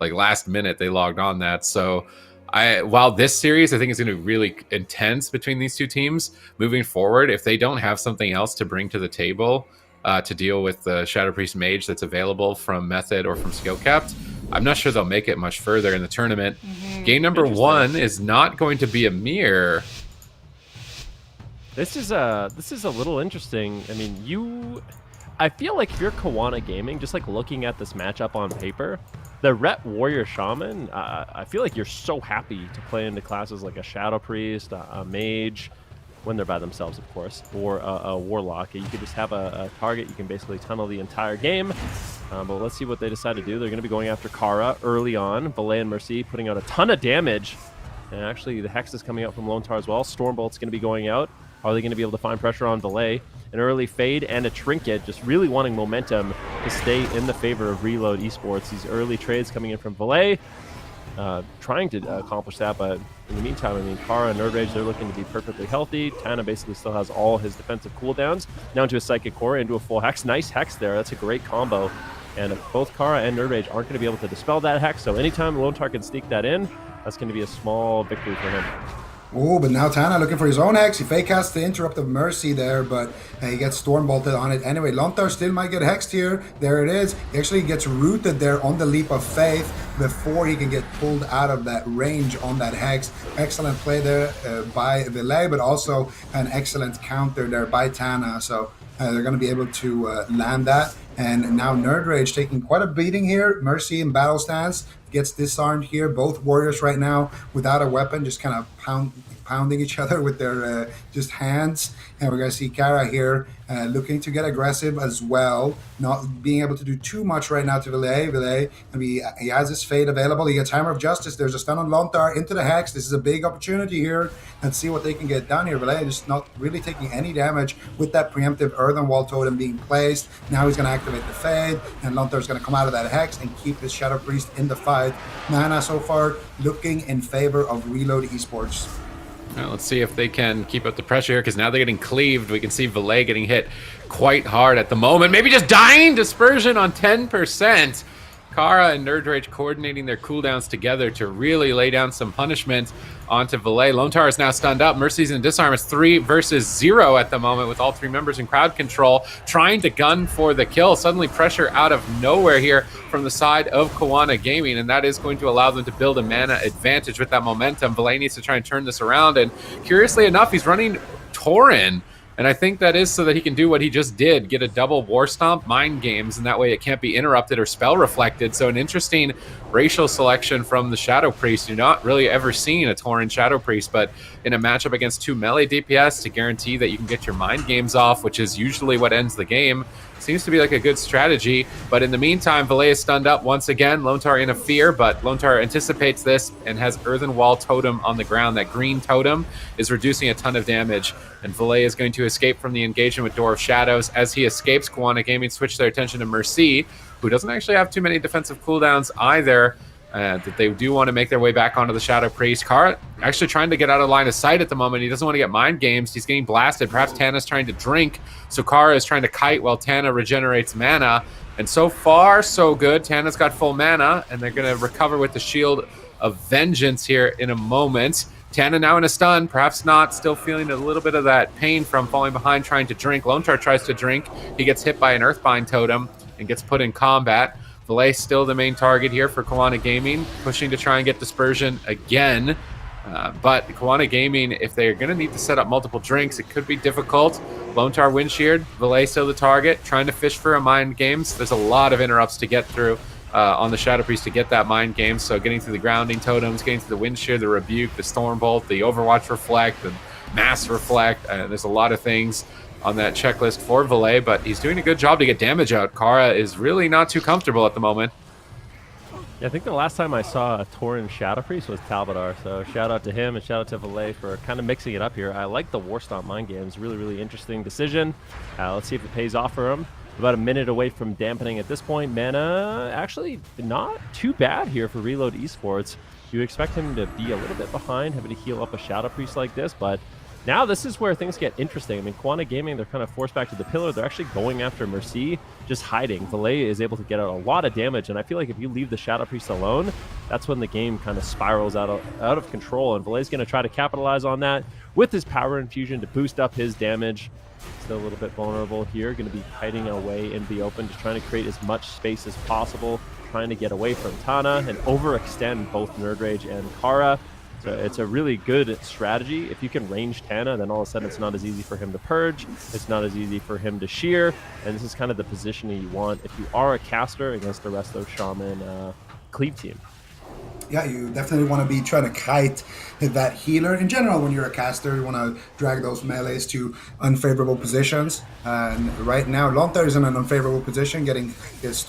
like last minute they logged on that. So while this series I think is going to be really intense between these two teams moving forward, if they don't have something else to bring to the table to deal with the Shadow Priest Mage that's available from Method or from Skill Capped, I'm not sure they'll make it much further in the tournament. Game number 1 is not going to be a mirror. This is a little interesting. I mean, I feel like if you're Cowana Gaming, just like looking at this matchup on paper, the Ret Warrior Shaman, I feel like you're so happy to play into classes like a Shadow Priest, a Mage, when they're by themselves, of course, or a Warlock. You could just have a target. You can basically tunnel the entire game. But let's see what they decide to do. They're going to be going after Kara early on. Valet and Mercy putting out a ton of damage. And actually, the Hex is coming out from Lone Tar as well. Stormbolt's going to be going out. Are they going to be able to find pressure on Valet? An early fade and a trinket, just really wanting momentum to stay in the favor of Reload Esports. These early trades coming in from Valet, trying to accomplish that, but in the meantime, I mean, Kara and Nerd Rage, they're looking to be perfectly healthy. Tana basically still has all his defensive cooldowns, down to a Psychic Core, into a full Hex. Nice Hex there, that's a great combo. And if both Kara and Nerd Rage aren't going to be able to dispel that Hex, so anytime Lone Tar can sneak that in, that's going to be a small victory for him. Oh, but now Tana looking for his own Hex. He fake casts the Interrupt of Mercy there, but he gets Storm Bolted on it anyway. Lontar still might get hexed here. There it is. He actually gets rooted there on the Leap of Faith before he can get pulled out of that range on that Hex. Excellent play there by Valet, but also an excellent counter there by Tana. So they're going to be able to land that. And now Nerd Rage taking quite a beating here. Mercy in battle stance gets disarmed here. Both warriors right now without a weapon, just kind of pounding each other with their just hands. And we're going to see Kara here looking to get aggressive as well, not being able to do too much right now to Valet. Valet, he has his fade available. He gets Hammer of Justice. There's a stun on Lontar into the Hex. This is a big opportunity here, and see what they can get done here. Valet just not really taking any damage with that preemptive Earthen Wall Totem being placed. Now he's going to activate the fade, and Lontar's going to come out of that Hex and keep his Shadow Priest in the fight. Mana so far looking in favor of Reload Esports. Well, let's see if they can keep up the pressure here, because now they're getting cleaved. We can see Valet getting hit quite hard at the moment. Maybe just dying. Dispersion on 10%. Kara and Nerd Rage coordinating their cooldowns together to really lay down some punishment onto Valet. Lone Tar is now stunned up. Mercy's in disarm. It's 3 versus 0 at the moment, with all 3 members in crowd control, trying to gun for the kill. Suddenly pressure out of nowhere here from the side of Cowana Gaming, and that is going to allow them to build a mana advantage with that momentum. Valet needs to try and turn this around, and curiously enough, he's running Tauren. And I think that is so that he can do what he just did, get a double War Stomp Mind Games, and that way it can't be interrupted or spell reflected. So an interesting racial selection from the Shadow Priest. You're not really ever seeing a Tauren Shadow Priest, but in a matchup against 2 melee DPS to guarantee that you can get your Mind Games off, which is usually what ends the game, seems to be like a good strategy. But in the meantime, Valet is stunned up once again. Lone Tar in a fear, but Lone Tar anticipates this and has Earthen Wall Totem on the ground. That green totem is reducing a ton of damage, and Valet is going to escape from the engagement with Door of Shadows. As he escapes, Cowana Gaming switch their attention to Mercy, who doesn't actually have too many defensive cooldowns either. That they do want to make their way back onto the Shadow Priest. Kara actually trying to get out of line of sight at the moment. He doesn't want to get mind games. He's getting blasted. Perhaps Tana's trying to drink, so Kara is trying to kite while Tana regenerates mana. And so far, so good. Tana's got full mana, and they're going to recover with the Shield of Vengeance here in a moment. Tana now in a stun, perhaps not, still feeling a little bit of that pain from falling behind trying to drink. Lone Tar tries to drink. He gets hit by an Earthbind Totem and gets put in combat. Valet still the main target here for Cowana Gaming, pushing to try and get dispersion again. But Cowana Gaming, if they're going to need to set up multiple drinks, it could be difficult. Lone Tar Windsheared, Valet still the target, trying to fish for a Mind Games. There's a lot of interrupts to get through on the Shadow Priest to get that Mind Game. So getting through the Grounding Totems, getting through the Windshear, the Rebuke, the Stormbolt, the Overwatch Reflect, the Mass Reflect. There's a lot of things on that checklist for Valet, but he's doing a good job to get damage out. Kara is really not too comfortable at the moment. Yeah, I think the last time I saw a Tauren Shadow Priest was Talbadar, so shout out to him and shout out to Valet for kind of mixing it up here. I like the War Stomp Mind Games. Really, really interesting decision. Let's see if it pays off for him. About a minute away from dampening at this point. Mana actually not too bad here for Reload Esports. You expect him to be a little bit behind, having to heal up a Shadow Priest like this, but Now this is where things get interesting. I mean, Cowana Gaming, they're kind of forced back to the pillar. They're actually going after Mercy, just hiding. Valet is able to get out a lot of damage, and I feel like if you leave the Shadow Priest alone, that's when the game kind of spirals out of control, and Valet's going to try to capitalize on that with his power infusion to boost up his damage. Still a little bit vulnerable here, going to be hiding away in the open, just trying to create as much space as possible, trying to get away from Tana and overextend both Nerd Rage and Kara. So it's a really good strategy. If you can range Tana, then all of a sudden it's not as easy for him to purge. It's not as easy for him to shear. And this is kind of the positioning you want if you are a caster against the Resto Shaman Cleave team. Yeah, you definitely want to be trying to kite that healer. In general, when you're a caster, you want to drag those melees to unfavorable positions. And right now, Lontar is in an unfavorable position, getting his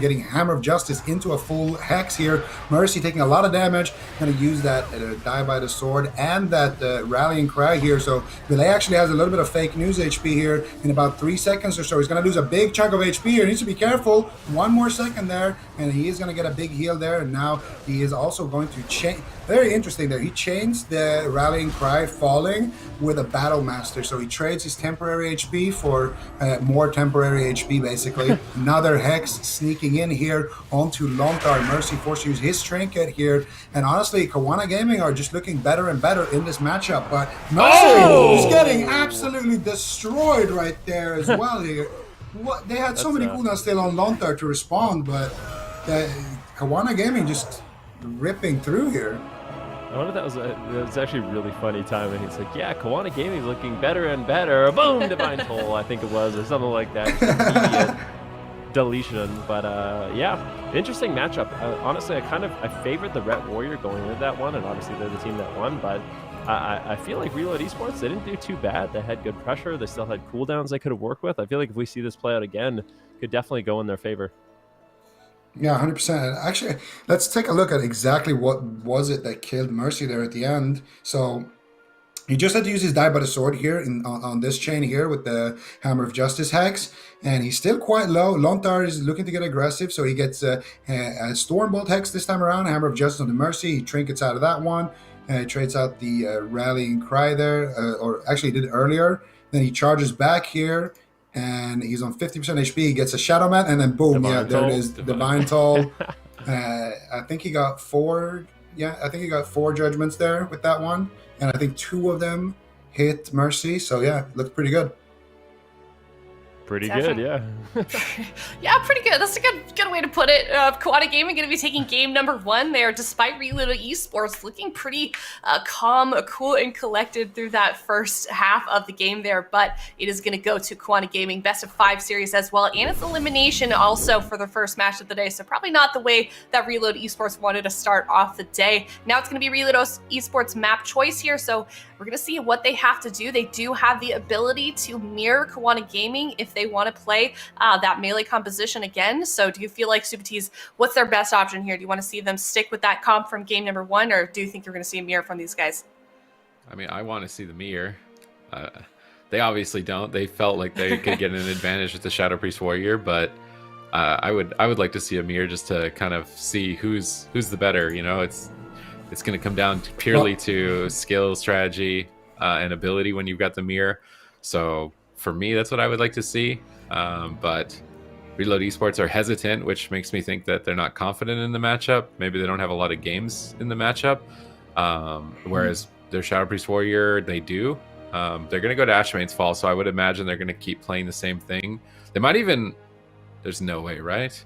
getting Hammer of Justice into a full hex here. Mercy taking a lot of damage, going to use that die by the sword and that rallying cry here. So Valet actually has a little bit of fake news HP here in about 3 seconds or so. He's going to lose a big chunk of HP here. He needs to be careful. 1 more second there, and he is going to get a big heal there. And now he is also going to change. Very interesting there. He changed the rallying cry falling with a battle master. So he trades his temporary HP for more temporary HP, basically. Another hex sneaking in here onto Lontar. Mercy forced to use his trinket here. And honestly, Cowana Gaming are just looking better and better in this matchup. But Mercy is getting absolutely destroyed right there as well here. They had so many cooldowns still on Lontar to respond, but Cowana Gaming just ripping through here. I wonder if that was actually really funny timing. He's like, yeah, Cowana Gaming is looking better and better. Boom, Divine Toll, I think it was, or something like that. Immediate deletion. But yeah, interesting matchup. Honestly, I favored the Ret Warrior going into that one, and obviously they're the team that won, but I feel like Reload Esports, they didn't do too bad. They had good pressure. They still had cooldowns they could have worked with. I feel like if we see this play out again, it could definitely go in their favor. Yeah, 100%. Actually, let's take a look at exactly what was it that killed Mercy there at the end. So he just had to use his die by the sword here on this chain here with the Hammer of Justice hex, and he's still quite low. Lontar is looking to get aggressive, so he gets a Stormbolt hex this time around, Hammer of Justice on the Mercy. He trinkets out of that one, and he trades out the Rallying Cry there, or actually he did it earlier. Then he charges back here, and he's on 50% HP. He gets a Shadow Man, and then boom, there it is, Divine Toll. I think he got 4. Yeah, I think he got 4 judgments there with that one, and I think 2 of them hit Mercy. So yeah, looked pretty good. Pretty good, yeah. Yeah, pretty good. That's a good way to put it. Cowana Gaming going to be taking game number 1 there, despite Reloaded Esports looking pretty calm, cool, and collected through that first half of the game there. But it is going to go to Cowana Gaming best of 5 series as well, and it's elimination also for the first match of the day. So probably not the way that Reload Esports wanted to start off the day. Now it's going to be Reload Esports map choice here. So we're going to see what they have to do. They do have the ability to mirror Cowana Gaming if they want to play that melee composition again. So do you feel like Subtees, what's their best option here? Do you want to see them stick with that comp from game number 1, or do you think you're going to see a mirror from these guys? I mean, I want to see the mirror. They obviously don't. They felt like they could get an advantage with the Shadow Priest Warrior, but I would like to see a mirror just to kind of see who's the better. You know, it's going to come down purely to skill, strategy, and ability when you've got the mirror. So for me, that's what I would like to see. But Reload Esports are hesitant, which makes me think that they're not confident in the matchup. Maybe they don't have a lot of games in the matchup. Whereas their Shadow Priest Warrior, they do. They're going to go to Ashmane's Fall, so I would imagine they're going to keep playing the same thing. They might even... There's no way, right?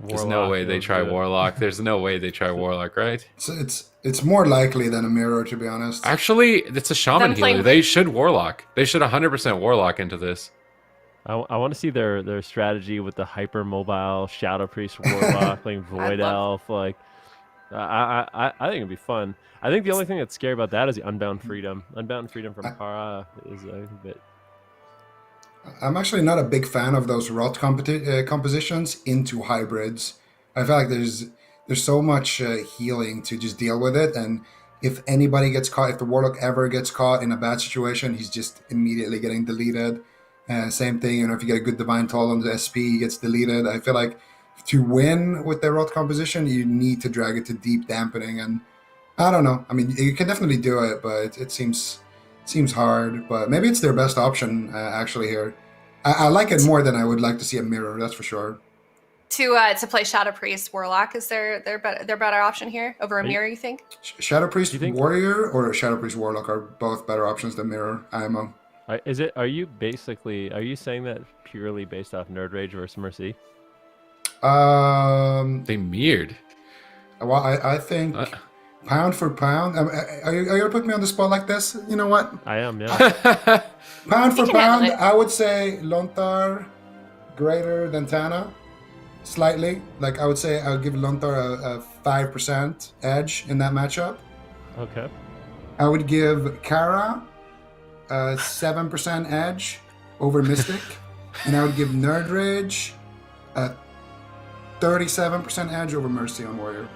There's no way they try Warlock. There's no way they try Warlock, right? It's more likely than a mirror, to be honest. Actually, it's a Shaman healer. They should Warlock. They should 100% Warlock into this. I want to see their strategy with the hyper mobile Shadow Priest Warlock playing Void Elf. Like, I think it'd be fun. I think the only thing that's scary about that is the Unbound Freedom. Unbound Freedom from Kara is a bit. I'm actually not a big fan of those rot compositions into hybrids. I feel like there's so much healing to just deal with it, and if anybody gets caught, if the Warlock ever gets caught in a bad situation, he's just immediately getting deleted. Same thing, you know, if you get a good Divine Toll on the SP, he gets deleted. I feel like to win with the rot composition, you need to drag it to deep dampening, and I don't know. I mean, you can definitely do it, but it seems Seems hard, but maybe it's their best option actually here. I like it more than I would like to see a mirror, that's for sure. To play Shadow Priest Warlock is their better option here over a mirror, you think? Shadow Priest Warrior or Shadow Priest Warlock are both better options than mirror IMO. Are you saying that purely based off Nerd Rage versus Mercy? They mirrored. Well, I think pound for pound. Are you gonna put me on the spot like this? You know what? I am, yeah. Pound for pound, I would say Lontar greater than Tana. Slightly. Like, I would say I'll give Lontar a 5% edge in that matchup. Okay. I would give Kara a 7% edge over Mystic. And I would give Nerd Rage a 37% edge over Mercy on Warrior.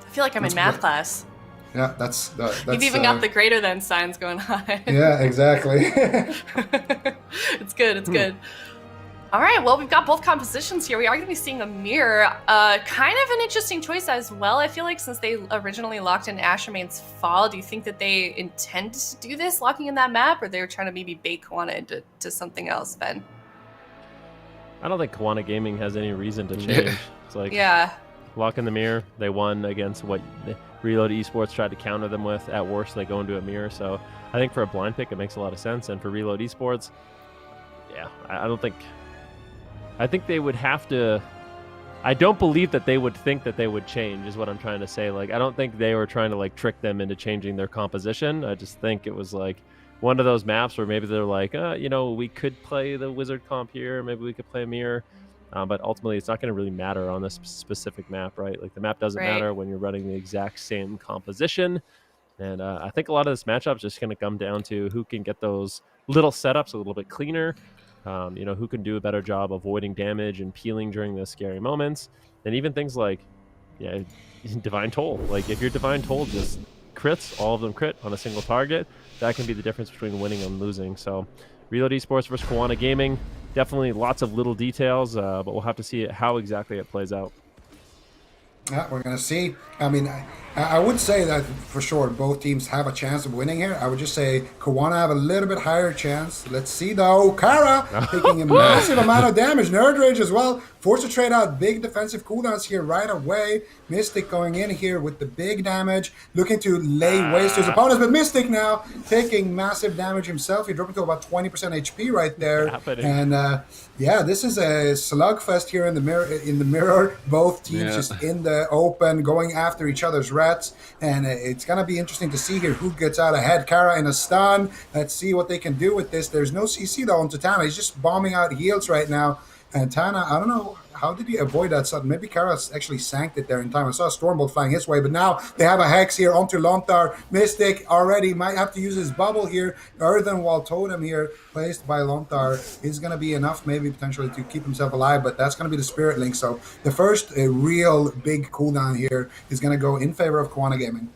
I feel like I'm in math class. Yeah, that's You've even got the greater than signs going on. Yeah, exactly. It's good. It's good. All right, well, we've got both compositions here. We are going to be seeing a mirror. Kind of an interesting choice as well. I feel like since they originally locked in Ashermane's Fall, do you think that they intend to do this, locking in that map, or they're trying to maybe bait Cowana into something else, Ben? I don't think Cowana Gaming has any reason to change. It's like, lock in the mirror. They won against what Reload Esports tried to counter them with. At worst, they go into a mirror. So I think for a blind pick, it makes a lot of sense. And for Reload Esports, yeah, I think they would have to. I don't believe that they would think that they would change, is what I'm trying to say. Like, I don't think they were trying to like trick them into changing their composition. I just think it was like one of those maps where maybe they're like, we could play the wizard comp here, maybe we could play a mirror, but ultimately it's not going to really matter on this specific map, right? Like, the map doesn't matter when you're running the exact same composition. And I think a lot of this matchup is just going to come down to who can get those little setups a little bit cleaner. Who can do a better job avoiding damage and peeling during those scary moments. And even things like, Divine Toll. Like, if your Divine Toll just crits, all of them crit on a single target, that can be the difference between winning and losing. So, Reload Esports versus Cowana Gaming, definitely lots of little details, but we'll have to see how exactly it plays out. Yeah, we're going to see. I mean, I would say that for sure both teams have a chance of winning here. I would just say Cowana have a little bit higher chance. Let's see, though. Kara taking a massive amount of damage. Nerd Rage as well. Forced to trade out big defensive cooldowns here right away. Mystic going in here with the big damage, looking to lay waste to his opponents. But Mystic now taking massive damage himself. He dropped to about 20% HP right there. And this is a slugfest here in the mirror. Both teams just in the open, going after each other's rats. And it's going to be interesting to see here who gets out ahead. Kara in a stun. Let's see what they can do with this. There's no CC though on Tana. He's just bombing out heals right now. And Tana, I don't know, how did he avoid that sudden? Maybe Kara actually sanked it there in time. I saw a Stormbolt flying his way, but now they have a Hex here onto Lontar. Mystic already might have to use his bubble here. Earthen Wall Totem here, placed by Lontar, is going to be enough maybe potentially to keep himself alive, but that's going to be the Spirit Link. So the first real big cooldown here is going to go in favor of Cowana Gaming.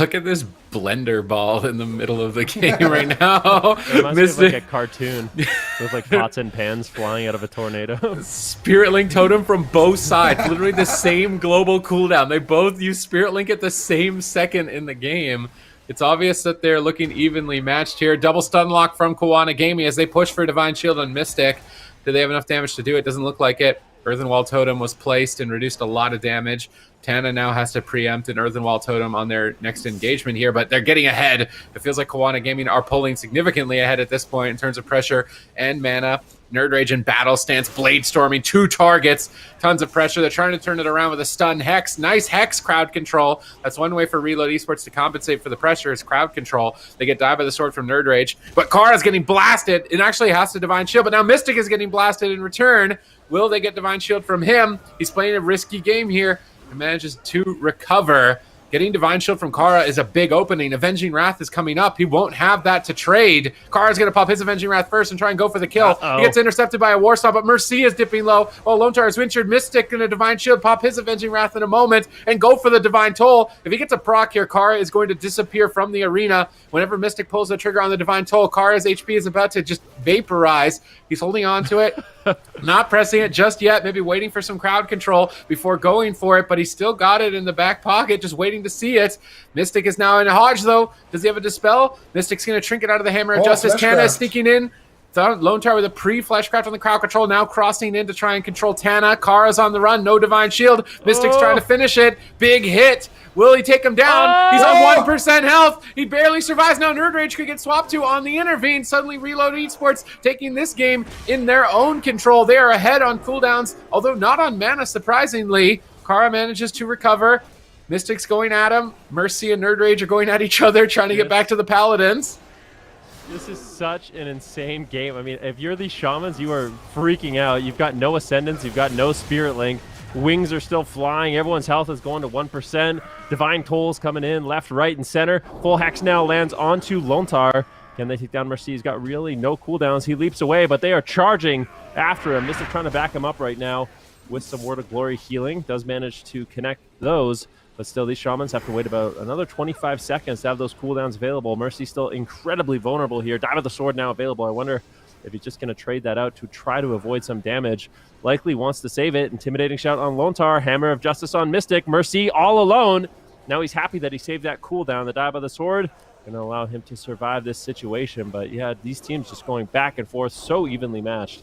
Look at this blender ball in the middle of the game right now. It reminds me of like a cartoon with like pots and pans flying out of a tornado. Spirit Link Totem from both sides. Literally the same global cooldown. They both use Spirit Link at the same second in the game. It's obvious that they're looking evenly matched here. Double stun lock from Cowana Gaming as they push for Divine Shield on Mystic. Do they have enough damage to do it? Doesn't look like it. Earthen Wall Totem was placed and reduced a lot of damage. Tana now has to preempt an Earthen Wall Totem on their next engagement here, but they're getting ahead. It feels like Cowana Gaming are pulling significantly ahead at this point in terms of pressure and mana. Nerd Rage in battle stance, blade storming, 2 targets, tons of pressure. They're trying to turn it around with a stun Hex. Nice Hex crowd control. That's one way for Reload Esports to compensate for the pressure is crowd control. They get died by the sword from Nerd Rage, but Kara's getting blasted. It actually has to Divine Shield, but now Mystic is getting blasted in return. Will they get Divine Shield from him? He's playing a risky game here and manages to recover. Getting Divine Shield from Kara is a big opening. Avenging Wrath is coming up. He won't have that to trade. Kara's going to pop his Avenging Wrath first and try and go for the kill. He gets intercepted by a Warsaw, but Mercy is dipping low. While Lontar is injured, Mystic and a Divine Shield pop his Avenging Wrath in a moment and go for the Divine Toll. If he gets a proc here, Kara is going to disappear from the arena. Whenever Mystic pulls the trigger on the Divine Toll, Kara's HP is about to just vaporize. He's holding on to it. Not pressing it just yet, maybe waiting for some crowd control before going for it, but he's still got it in the back pocket, just waiting to see it. Mystic is now in Hodge, though. Does he have a Dispel? Mystic's going to trinket out of the Hammer of Justice. Tana is sneaking in. Lone Tower with a pre-Fleshcraft on the crowd control, now crossing in to try and control Tana. Kara's on the run, no Divine Shield. Mystic's trying to finish it. Big hit. Will he take him down? He's on 1% health. He barely survives. Now Nerd Rage could get swapped to on the intervene. Suddenly Reload Esports taking this game in their own control. They are ahead on cooldowns, although not on mana, surprisingly. Kara manages to recover. Mystic's going at him. Mercy and Nerd Rage are going at each other, trying to get back to the Paladins. This is such an insane game. I mean, if you're these shamans, you are freaking out. You've got no Ascendance. You've got no Spirit Link. Wings are still flying. Everyone's health is going to 1%. Divine Tolls coming in left, right, and center. Full Hex now lands onto Lontar. Can they take down Mercy? He's got really no cooldowns. He leaps away, but they are charging after him. Mystic trying to back him up right now with some Word of Glory healing. Does manage to connect those. But still, these shamans have to wait about another 25 seconds to have those cooldowns available. Mercy's still incredibly vulnerable here. Dive of the Sword now available. I wonder if he's just going to trade that out to try to avoid some damage. Likely wants to save it. Intimidating shout on Lontar. Hammer of Justice on Mystic. Mercy all alone. Now he's happy that he saved that cooldown. The Dive of the Sword going to allow him to survive this situation. But yeah, these teams just going back and forth, so evenly matched.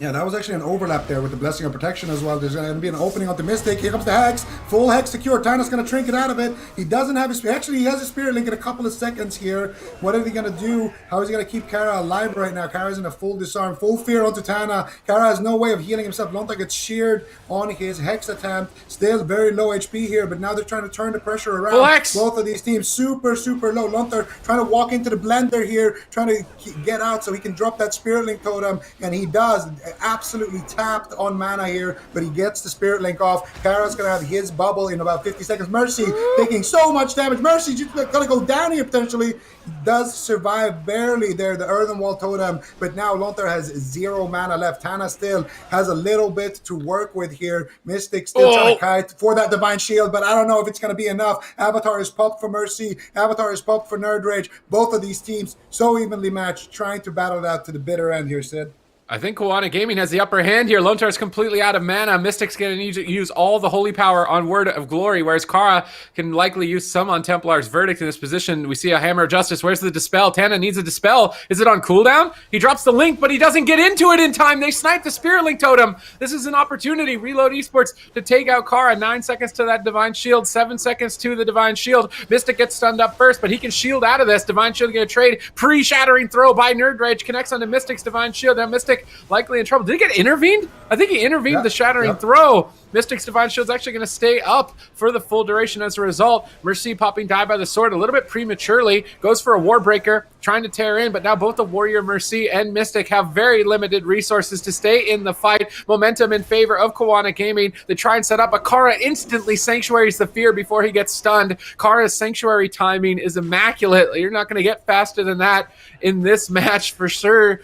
Yeah, that was actually an overlap there with the Blessing of Protection as well. There's going to be an opening onto Mystic. Here comes the Hex. Full Hex secure. Tana's going to trinket out of it. He doesn't have his... Actually, he has a Spirit Link in a couple of seconds here. What is he going to do? How is he going to keep Kara alive right now? Kara's in a full disarm. Full fear onto Tana. Kara has no way of healing himself. Lontar gets sheared on his Hex attempt. Still very low HP here, but now they're trying to turn the pressure around. Both of these teams super, super low. Lontar trying to walk into the blender here, trying to get out so he can drop that Spirit Link totem, and he does. Absolutely tapped on mana here, but he gets the Spirit Link off. Kara's gonna have his bubble in about 50 seconds. Mercy taking so much damage. Mercy just gonna go down here potentially. He does survive barely there, the Earthen Wall Totem, but now Lontar has 0 mana left. Tana still has a little bit to work with here. Mystic still trying to kite for that Divine Shield, but I don't know if it's gonna be enough. Avatar is popped for Mercy. Avatar is popped for Nerd Rage. Both of these teams so evenly matched, trying to battle it out to the bitter end here, Sid. I think Cowana Gaming has the upper hand here. Lontar's completely out of mana. Mystic's going to need to use all the holy power on Word of Glory, whereas Kara can likely use some on Templar's Verdict in this position. We see a Hammer of Justice. Where's the Dispel? Tana needs a Dispel. Is it on cooldown? He drops the Link, but he doesn't get into it in time. They snipe the Spirit Link Totem. This is an opportunity. Reload Esports to take out Kara. 9 seconds to that Divine Shield. 7 seconds to the Divine Shield. Mystic gets stunned up first, but he can shield out of this. Divine Shield going to trade. Pre-shattering throw by Nerd Rage. Connects onto Mystic's Divine Shield. Now Mystic likely in trouble. Did he get intervened? I think he intervened the shattering throw. Mystic's Divine Shield's actually going to stay up for the full duration as a result. Mercy popping Dive by the Sword a little bit prematurely. Goes for a Warbreaker, trying to tear in, but now both the Warrior Mercy and Mystic have very limited resources to stay in the fight. Momentum in favor of Cowana Gaming. They try and set up, but Kara instantly Sanctuaries the Fear before he gets stunned. Kara's Sanctuary timing is immaculate. You're not going to get faster than that in this match for sure.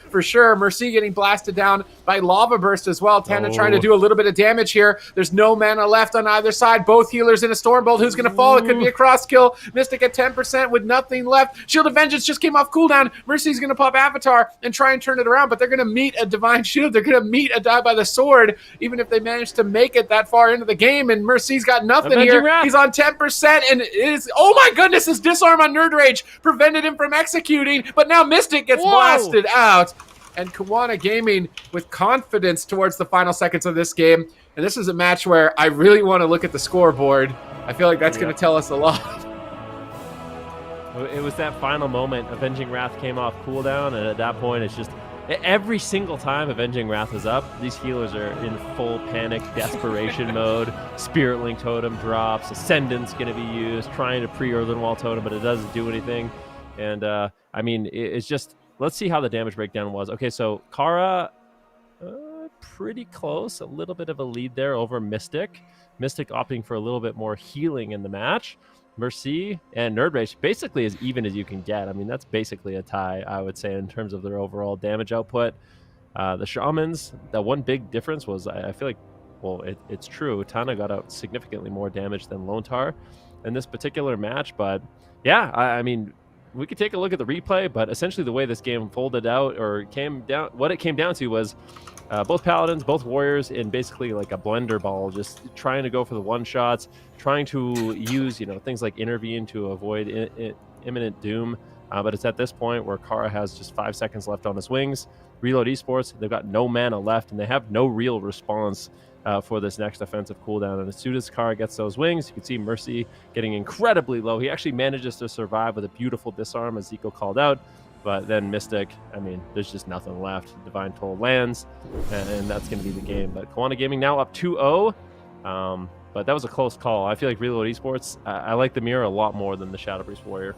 Mercy getting blasted down by Lava Burst as well. Tana trying to do a little bit of damage here. There's no mana left on either side. Both healers in a Stormbolt. Who's going to fall? It could be a cross kill. Mystic at 10% with nothing left. Shield of Vengeance just came off cooldown. Mercy's going to pop Avatar and try and turn it around, but they're going to meet a Divine Shield. They're going to meet a Dive by the Sword, even if they manage to make it that far into the game. And Mercy's got nothing here. He's on 10%, and it is, oh my goodness, his disarm on Nerd Rage prevented him from executing, but now Mystic gets blasted out. And Cowana Gaming with confidence towards the final seconds of this game. And this is a match where I really want to look at the scoreboard. I feel like that's going to tell us a lot. It was that final moment. Avenging Wrath came off cooldown, and at that point, it's just every single time Avenging Wrath is up, these healers are in full panic, desperation mode. Spirit Link Totem drops. Ascendant's going to be used, trying to pre-Earthen Wall Totem, but it doesn't do anything. And, I mean, it's just... Let's see how the damage breakdown was. Okay, so Kara, pretty close. A little bit of a lead there over Mystic. Mystic opting for a little bit more healing in the match. Mercy and Nerd Rage basically as even as you can get. I mean, that's basically a tie, I would say, in terms of their overall damage output. The Shamans, the one big difference was, I feel like, well, it's true. Tana got out significantly more damage than Lontar in this particular match. But, yeah, I mean... we could take a look at the replay, but essentially the way this game folded out or came down, what it came down to was both Paladins, both Warriors in basically like a blender ball, just trying to go for the one-shots, trying to use, things like intervene to avoid imminent doom. But it's at this point where Kara has just 5 seconds left on his wings. Reload Esports, they've got no mana left, and they have no real response for this next offensive cooldown. And as soon as Kara gets those wings, you can see Mercy getting incredibly low. He actually manages to survive with a beautiful disarm, as Zico called out. But then Mystic, there's just nothing left. Divine Toll lands, and that's going to be the game. But Cowana Gaming now up 2-0. But that was a close call. I feel like Reload Esports, I like the mirror a lot more than the Shadow Priest Warrior.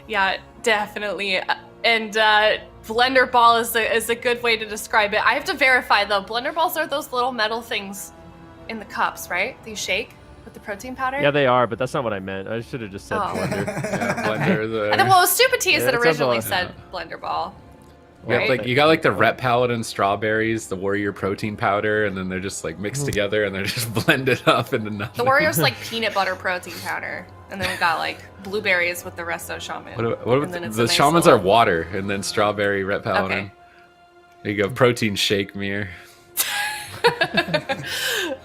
Yeah, definitely. And blender ball is a good way to describe it. I have to verify though. Blender balls are those little metal things in the cups, right? That you shake with the protein powder. Yeah, they are, but that's not what I meant. I should have just said blender. Yeah, blender. And then, well, it was Super Teas that it sounds originally like- said blender ball. Yeah, Right? you got like the Ret Paladin strawberries, the Warrior protein powder, and then they're just like mixed together and they're just blended up into nothing. The Warrior's like peanut butter protein powder, and then we got like blueberries with the Resto Shaman. What And then it's the a nice shamans little- are water, and then strawberry Ret Paladin. Okay. There you go, protein shake mirror.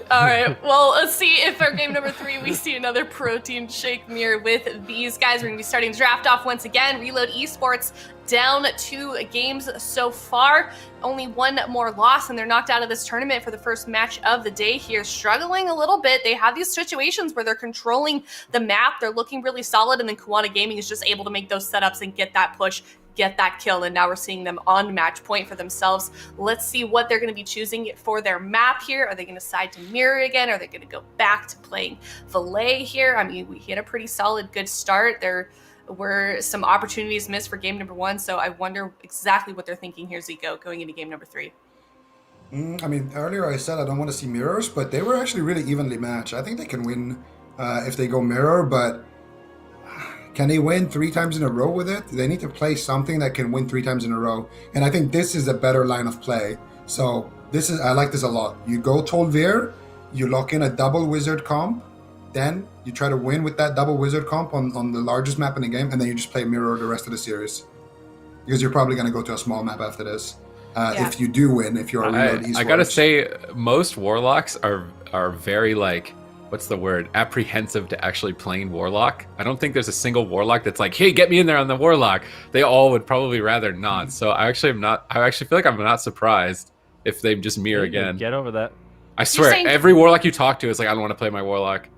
All right, well, let's see if for game number 3 we see another protein shake mirror with these guys. We're going to be starting draft off once again. Reload Esports down 2 games so far. Only 1 more loss, and they're knocked out of this tournament for the first match of the day here. Struggling a little bit. They have these situations where they're controlling the map. They're looking really solid, and then Cowana Gaming is just able to make those setups and get that push, get that kill, and now we're seeing them on match point for themselves. Let's see what they're going to be choosing for their map here. Are they going to decide to mirror again? Are they going to go back to playing Valet here? We hit a pretty solid, good start. There were some opportunities missed for game number 1, so I wonder exactly what they're thinking here, Zico, going into game number 3. Earlier I said I don't want to see mirrors, but they were actually really evenly matched. I think they can win if they go mirror, but can they win 3 times in a row with it? They need to play something that can win 3 times in a row. And I think this is a better line of play. So I like this a lot. You go Tol'Vir, you lock in a double wizard comp, then you try to win with that double wizard comp on the largest map in the game, and then you just play mirror the rest of the series. Because you're probably going to go to a small map after this. If you do win, if you're a Reload Esports. I gotta say, most warlocks are very like, what's the word, apprehensive to actually playing warlock. I don't think there's a single warlock that's like, hey, get me in there on the warlock. They all would probably rather not. So I actually feel like I'm not surprised if they just mirror again. Get over that. I swear, saying- every warlock you talk to is like, I don't want to play my warlock.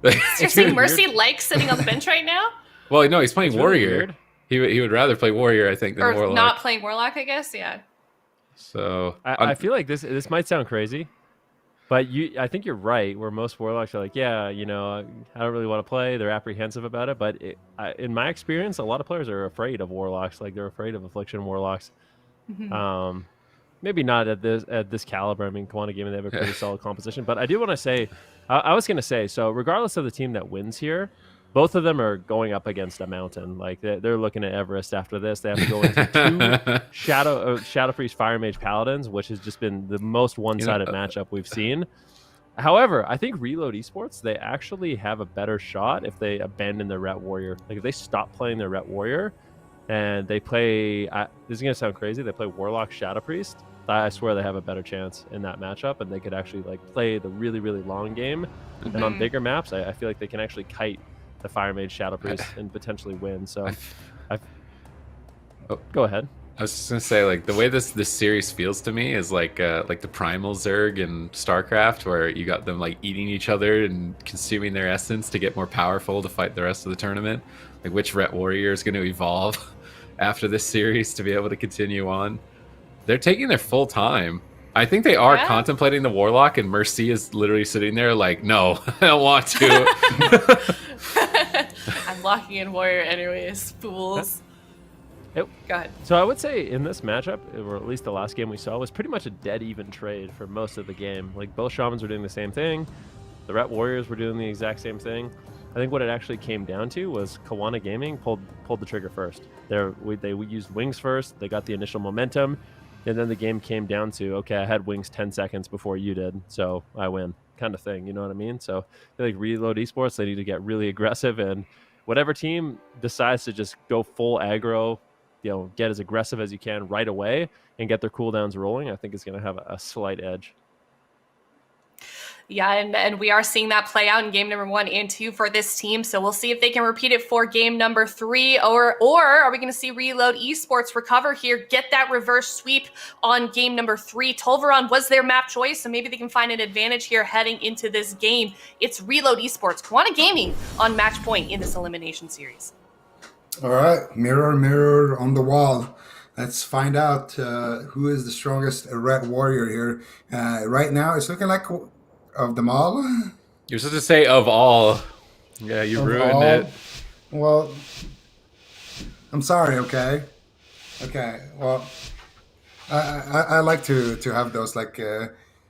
So you're saying Mercy likes sitting on the bench right now? Well, no, he's playing It's really warrior. weird. He would rather play warrior, I think, than Or warlock. not playing Warlock, I guess? Yeah. So I feel like this might sound crazy, but I think you're right. Where most warlocks are like, yeah, I don't really want to play. They're apprehensive about it. But in my experience, a lot of players are afraid of warlocks. Like they're afraid of affliction warlocks. Mm-hmm. Maybe not at this caliber. Cowana Gaming, they have a pretty solid composition. But I do want to say, I was going to say, so regardless of the team that wins here, both of them are going up against a mountain. Like they're looking at Everest after this. They have to go into 2 Shadow Priest Fire Mage Paladins, which has just been the most one-sided matchup we've seen. However, I think Reload Esports, they actually have a better shot if they abandon their Ret Warrior. Like if they stop playing their Ret Warrior and they play, this is going to sound crazy, they play Warlock Shadow Priest, I swear they have a better chance in that matchup, and they could actually like play the really, really long game. Mm-hmm. And on bigger maps, I feel like they can actually kite the Fire Mage Shadow Priest and potentially win. So, go ahead. I was just gonna say, like, the way this series feels to me is like the Primal Zerg in StarCraft, where you got them like eating each other and consuming their essence to get more powerful to fight the rest of the tournament. Like, which Ret Warrior is going to evolve after this series to be able to continue on? They're taking their full time. I think they are contemplating the Warlock, and Mercy is literally sitting there like, no, I don't want to. I'm locking in Warrior anyways, fools. Yep. Go ahead. So I would say in this matchup, or at least the last game we saw, was pretty much a dead even trade for most of the game. Like both Shamans were doing the same thing. The Ret Warriors were doing the exact same thing. I think what it actually came down to was Cowana Gaming pulled the trigger first. They used wings first. They got the initial momentum. And then the game came down to, okay, I had wings 10 seconds before you did, so I win, kind of thing. You know what I mean? So I feel like Reload Esports, they need to get really aggressive and whatever team decides to just go full aggro, get as aggressive as you can right away and get their cooldowns rolling, I think is going to have a slight edge. Yeah, and we are seeing that play out in game number 1 and 2 for this team. So we'll see if they can repeat it for game number 3, or are we going to see Reload Esports recover here, get that reverse sweep on game number 3? Tolvaron was their map choice, so maybe they can find an advantage here heading into this game. It's Reload Esports, Cowana Gaming on match point in this elimination series. All right, mirror, mirror on the wall. Let's find out who is the strongest Red Warrior here. Right now, it's looking like of them all. You're supposed to say of all. Yeah, you ruined all. it. Well, I'm sorry. Okay. Well, I like to have those like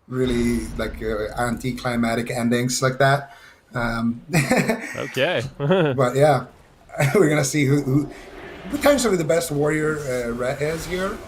really like anticlimactic endings like that. Okay. But yeah, we're gonna see who potentially the best warrior Red is here.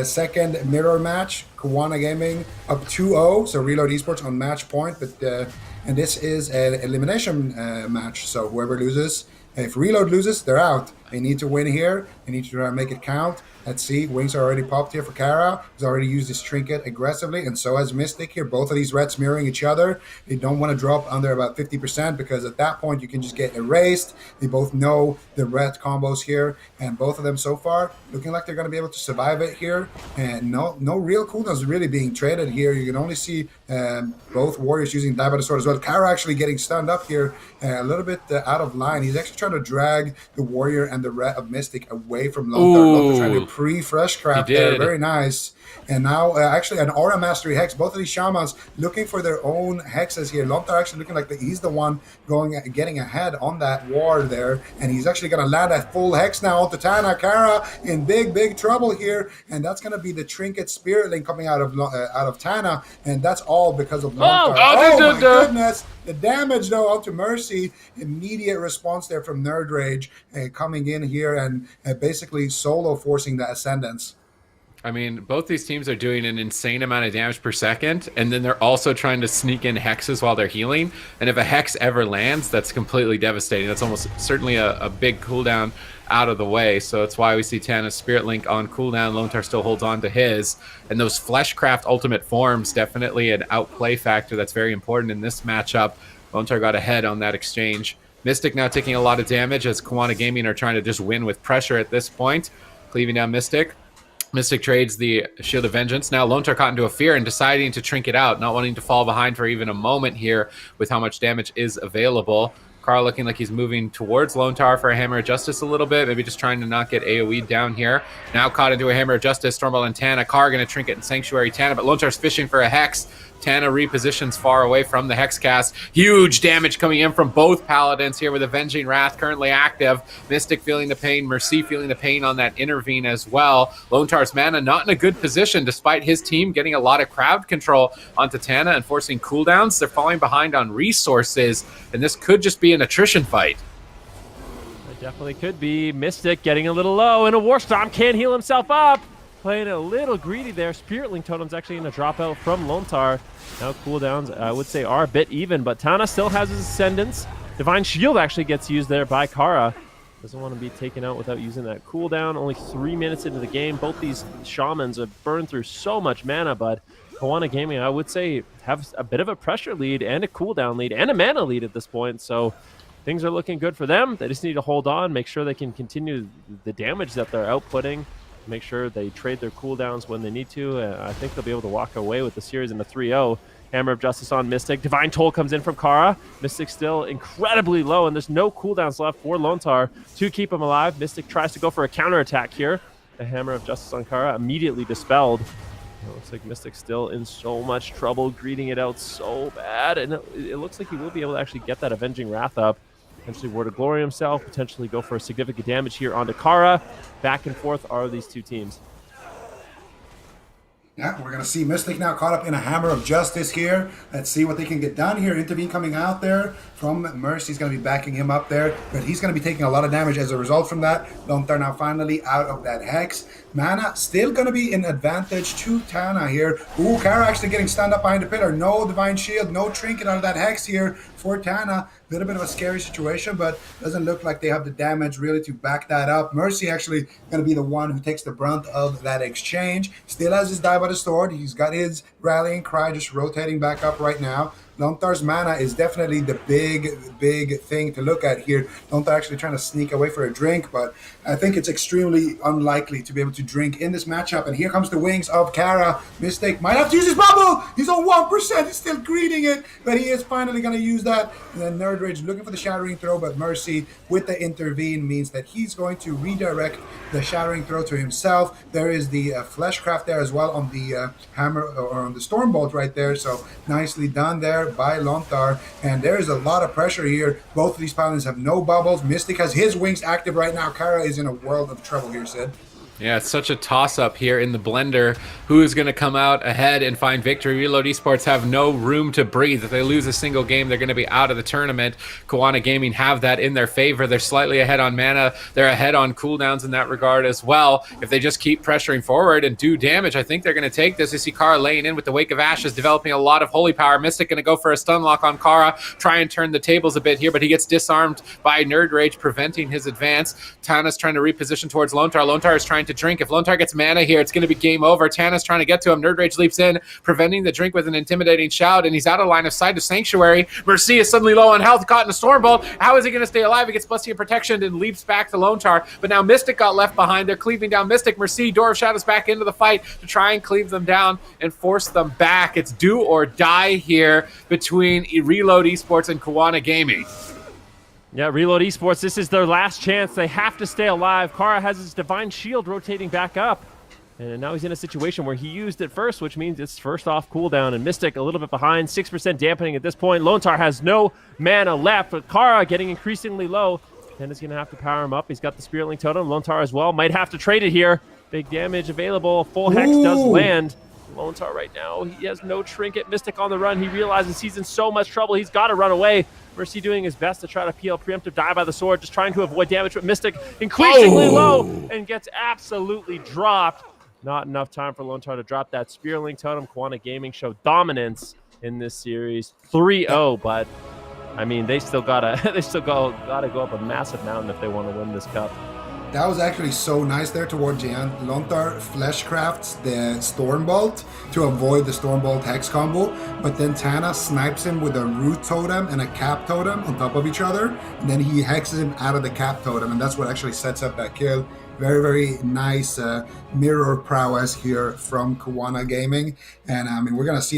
Second mirror match, Cowana Gaming up 2-0, so Reload Esports on match point, but and this is an elimination match, so whoever loses, if Reload loses, they're out. They need to win here. They need to try and make it count. Let's see. Wings are already popped here for Kara. He's already used his trinket aggressively, and so has Mystic here. Both of these Reds mirroring each other. They don't want to drop under about 50% because at that point you can just get erased. They both know the Red combos here, and both of them so far looking like they're going to be able to survive it here. And no real cooldowns really being traded here. You can only see both warriors using Die by the Sword as well. Kara actually getting stunned up here a little bit out of line. He's actually trying to drag the warrior and the Red of Mystic away from Lontar. Lontar trying to pre-fresh craft there. Very nice. And now actually an Aura Mastery Hex. Both of these Shamans looking for their own hexes here. Lontar actually looking like he's the one getting ahead on that ward there. And he's actually going to land that full hex now onto Tana. Kara in big trouble here. And that's going to be the Trinket Spirit Link coming out of Tana. And that's all because of Lontar. Oh my goodness. The damage though onto Mercy. Immediate response there from Nerd Rage coming in here and basically solo forcing the Ascendance. I mean, both these teams are doing an insane amount of damage per second, and then they're also trying to sneak in hexes while they're healing. And if a hex ever lands, that's completely devastating. That's almost certainly a big cooldown out of the way. So that's why we see Tana's Spirit Link on cooldown. Lontar still holds on to his. And those Fleshcraft ultimate forms, definitely an outplay factor that's very important in this matchup. Lontar got ahead on that exchange. Mystic now taking a lot of damage as Cowana Gaming are trying to just win with pressure at this point. Cleaving down Mystic. Mystic trades the Shield of Vengeance. Now Lontar caught into a fear and deciding to trinket out, not wanting to fall behind for even a moment here with how much damage is available. Carl looking like he's moving towards Lontar for a Hammer of Justice a little bit, maybe just trying to not get AoE down here. Now caught into a Hammer of Justice, Stormball and Tana. Carr going to trinket and Sanctuary Tana, but Lontar's fishing for a Hex. Tana repositions far away from the Hex cast. Huge damage coming in from both Paladins here with Avenging Wrath currently active. Mystic feeling the pain, Mercy feeling the pain on that Intervene as well. Lontar's mana not in a good position despite his team getting a lot of crowd control onto Tana and forcing cooldowns. They're falling behind on resources, and this could just be an attrition fight. It definitely could be. Mystic getting a little low, and a Warstorm can't heal himself up. Playing a little greedy there. Spirit Link Totem's actually going to drop out from Lontar. Now cooldowns, I would say, are a bit even, but Tana still has his Ascendance. Divine Shield actually gets used there by Kara. Doesn't want to be taken out without using that cooldown. Only 3 minutes into the game. Both these Shamans have burned through so much mana, but Cowana Gaming, I would say, have a bit of a pressure lead and a cooldown lead and a mana lead at this point, so things are looking good for them. They just need to hold on, make sure they can continue the damage that they're outputting. Make sure they trade their cooldowns when they need to. I think they'll be able to walk away with the series in a 3-0. Hammer of Justice on Mystic. Divine Toll comes in from Kara. Mystic still incredibly low, and there's no cooldowns left for Lontar to keep him alive. Mystic tries to go for a counterattack here. The Hammer of Justice on Kara immediately dispelled. It looks like Mystic's still in so much trouble, greeting it out so bad, and it looks like he will be able to actually get that Avenging Wrath up. Potentially Word of Glory himself, potentially go for a significant damage here onto Kara. Back and forth are these two teams. Yeah, we're going to see Mystic now caught up in a Hammer of Justice here. Let's see what they can get done here. Intervene coming out there from Mercy's going to be backing him up there, but he's going to be taking a lot of damage as a result from that. Lontar now finally out of that Hex. Mana still going to be in advantage to Tana here. Ooh, Kara actually getting stand up behind the pillar. No Divine Shield, no Trinket out of that Hex here for Tana. A little bit of a scary situation, but doesn't look like they have the damage really to back that up. Mercy actually going to be the one who takes the brunt of that exchange. Still has his die by the sword. He's got his rallying cry just rotating back up right now. Lontar's mana is definitely the big thing to look at here. Lontar actually trying to sneak away for a drink, but I think it's extremely unlikely to be able to drink in this matchup. And here comes the wings of Kara. Mystic might have to use his bubble. He's on 1%. He's still greeting it, but he is finally going to use that. And then Nerd Rage looking for the Shattering Throw, but Mercy with the intervene means that he's going to redirect the Shattering Throw to himself. There is the Fleshcraft there as well on the hammer or on the Stormbolt right there. So nicely done there by Lontar. And there is a lot of pressure here. Both of these paladins have no bubbles. Mystic has his wings active right now. Kara is in a world of trouble here, Sid. Yeah, it's such a toss-up here in the blender. Who is going to come out ahead and find victory? Reload Esports have no room to breathe. If they lose a single game, they're going to be out of the tournament. Cowana Gaming have that in their favor. They're slightly ahead on mana. They're ahead on cooldowns in that regard as well. If they just keep pressuring forward and do damage, I think they're going to take this. You see Kara laying in with the Wake of Ashes, developing a lot of holy power. Mystic going to go for a stun lock on Kara, try and turn the tables a bit here, but he gets disarmed by Nerd Rage, preventing his advance. Tana's trying to reposition towards Lontar. Lontar is trying to drink. If Lontar gets mana here, it's going to be game over. Tana's trying to get to him. Nerd Rage leaps in, preventing the drink with an intimidating shout, and he's out of line of sight of Sanctuary. Mercy is suddenly low on health, caught in a Stormbolt. How is he going to stay alive? He gets Blessing of Protection and leaps back to Lontar, but now Mystic got left behind. They're cleaving down Mystic. Mercy, Door of Shadows back into the fight to try and cleave them down and force them back. It's do or die here between Reload Esports and Cowana Gaming. Yeah, Reload Esports, this is their last chance. They have to stay alive. Kara has his Divine Shield rotating back up. And now he's in a situation where he used it first, which means it's first off cooldown. And Mystic a little bit behind, 6% dampening at this point. Lontar has no mana left, but Kara getting increasingly low. And is going to have to power him up. He's got the Spirit Link Totem. Lontar as well. Might have to trade it here. Big damage available. Full Hex does land. Lontar right now, he has no trinket. Mystic on the run. He realizes he's in so much trouble. He's got to run away. Mercy doing his best to try to peel preemptive die by the sword, just trying to avoid damage, but Mystic increasingly low and gets absolutely dropped. Not enough time for Lontar to drop that Spear Link Totem. Cowana Gaming show dominance in this series, 3-0, but I mean they still gotta go up a massive mountain if they want to win this cup. That was actually so nice there towards the end. Lontar fleshcrafts the Stormbolt to avoid the Stormbolt Hex combo, but then Tana snipes him with a Root Totem and a Cap Totem on top of each other, and then he hexes him out of the Cap Totem, and that's what actually sets up that kill. Very, very nice mirror prowess here from Cowana Gaming, and I mean, we're going to see that